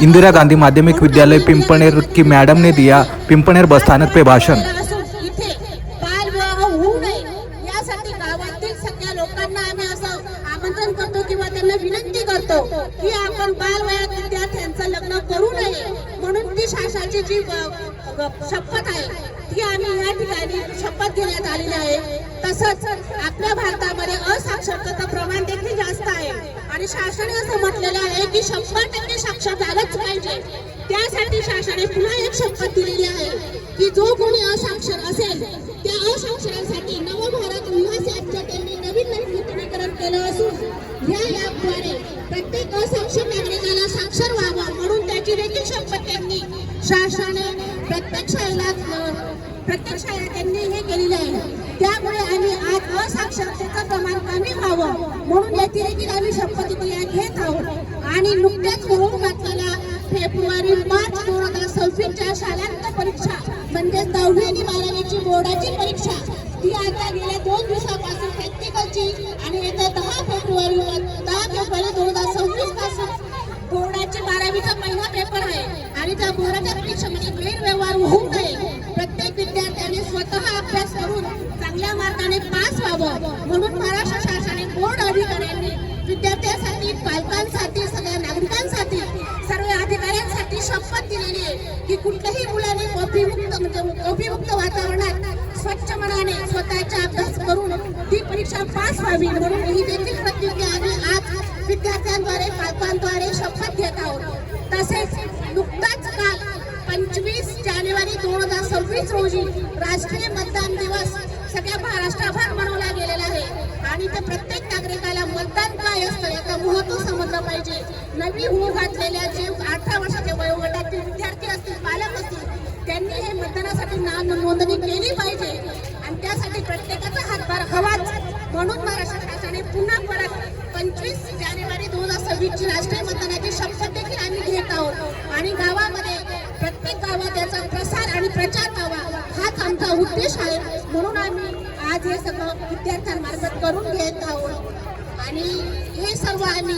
इंदिरा गांधी माध्यमिक विद्यालय पिंपणेर की मैडम ने दिया पिंपणेर बस स्थानक पे भाषण। इथे बालविवाह होऊ नये यासाठी गावातील सगळ्या लोकांना आम्ही असं आमंत्रण करतो किंवा त्यांना विनंती करतो की आपण बालवयात विद्यार्थ्यांचं लग्न करू नये, म्हणून ती शासनाची जी शपथ आहे ती आम्ही या ठिकाणी शपथ घेण्यात आलेली आहे। तसंच आपल्या भारतामध्ये असाक्षरतेचं प्रमाण देखील जास्त आहे आणि शासनाने असं म्हटलेलं आहे की 100% साक्षर झालंच पाहिजे। त्यासाठी शासनाने पुन्हा एक शपथ दिलेली आहे की जो कोणी असाक्षर असेल त्या असाक्षरांसाठी नवभारत उल्हास ॲपचं त्यांनी नवीन नूतनीकरण केलं असून या ॲपद्वारे प्रत्येक असाक्षर नागरिकाला साक्षर व्हावं म्हणून त्याची देखील शपथ त्यांनी शासनाने प्रत्येक शाळेला त्यांनी हे केलेलं आहे। त्यामुळे आम्ही आज असाक्षरतेचं प्रमाण कमी व्हावं म्हणून याची देखील आम्ही शपथ घेत आहोत। आणि नुकत्याच होऊन घातलेल्या फेब्रुवारी-मार्च 2026च्या शालांत परीक्षा म्हणजे 10वी आणि 12वीची बोर्डाची परीक्षा ती आता गेल्या 2 दिवसापासून प्रॅक्टिकलची आणि येत्या 10 फेब्रुवारी 2026 पासून बोर्डाची 12वीचा पहिला पेपर आहे आणि त्या बोर्डाच्या परीक्षेमध्ये गैरव्यवहार होऊ नये, प्रत्येक विद्यार्थ्याने स्वतः अभ्यास करून चांगल्या मार्गाने पास व्हावं म्हणून महाराष्ट्र शासनाने बोर्ड अधिकाऱ्यांनी विद्यार्थ्यांसाठी, पालकांसाठी, सगळ्या नागरिकांसाठी, सर्व अधिकाऱ्यांसाठी शपथ दिलेली आहे की कुठल्याही मुलाने कॉफीमुक्त वातावरणात स्वच्छ मनाने स्वतःचा अभ्यास करून ती परीक्षा पास व्हावी म्हणून ही देखील प्रतिज्ञा आम्ही आज विद्यार्थ्यांद्वारे, पालकांद्वारे शपथ घेत आहोत। तसेच नुकताच काल 25 जानेवारी 2026 रोजी राष्ट्रीय मतदान दिवस सगळ्या महाराष्ट्रभर मनवला गेलेला आहे आणि ते प्रत्येक नागरिकाला मतदान काय असतं याचं महत्त्व समजलं पाहिजे। नवी होऊ घातलेल्या जे 18 वर्षाच्या वयोगटातील विद्यार्थी असतील, पालक असतील, त्यांनी हे मतदानासाठी नाव नोंदणी केली पाहिजे आणि त्यासाठी प्रत्येकाचा हातभार हवाच म्हणून महाराष्ट्र शासनाने पुन्हा परत 25 जानेवारी 2026ची राष्ट्रीय मतदानाची शपथ देखील आम्ही घेत आहोत आणि गावामध्ये प्रत्येक गावात याचा प्रसार आणि प्रचार व्हावा हाच आमचा उद्देश आहे म्हणून आम्ही आज हे सगळं विद्यार्थ्यांमार्फत करून घेत आहोत। आणि हे सर्व आम्ही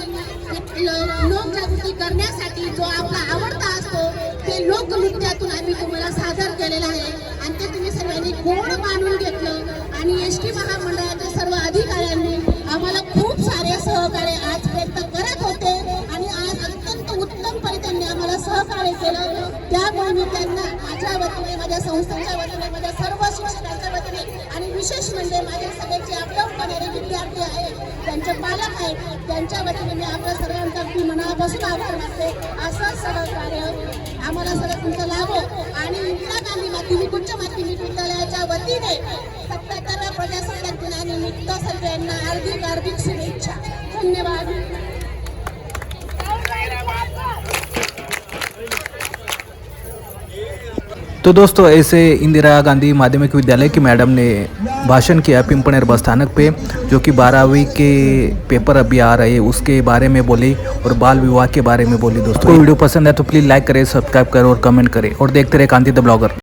लोकजागृती करण्यासाठी जो आपला आवडता असतो ते लोकनृत्यातून आम्ही तुम्हाला सादर केलेला आहे आणि ते तुम्ही सर्वांनी गोड मानून घेतलं आणि एसटी महामंडळाच्या सर्व अधिकाऱ्यांनी आम्हाला खूप सारे सहकार्य आजपर्यंत करत होते आणि आज अत्यंत उत्तमपणे त्यांनी आम्हाला सहकार्य केलं। त्यामुळे मी त्यांना माझ्या वतीने, माझ्या संस्थेच्या वतीने, माझ्या सर्व शिक्षकांच्या वतीने आणि विशेष म्हणजे माझ्या सगळ्याचे अपडाऊन करणारे विद्यार्थी आहेत, त्यांचे पालक आहेत, त्यांच्या वतीने मी आपल्या सर्वांतर्फे मनापासून आभार मानते। असं सहकार्य आम्हाला सगळं तुमचं लाभो आणि इंदिरा गांधी माध्यमिक उच्च माध्यमिक विद्यालयाच्या वतीने 77व्या प्रजासत्ताक दिनानिमित्त सगळ्यांना हार्दिक शुभेच्छा। धन्यवाद। तो दोस्तों ऐसे इंदिरा गांधी माध्यमिक विद्यालय की मैडम ने भाषण किया पिंपणेर बस स्थानक पे, जो कि 12वीं के पेपर अभी आ रहे हैं उसके बारे में बोली और बाल विवाह के बारे में बोली। दोस्तों वीडियो पसंद है तो प्लीज़ लाइक करें, सब्सक्राइब करें और कमेंट करें और देखते रहे कांति द ब्लॉगर।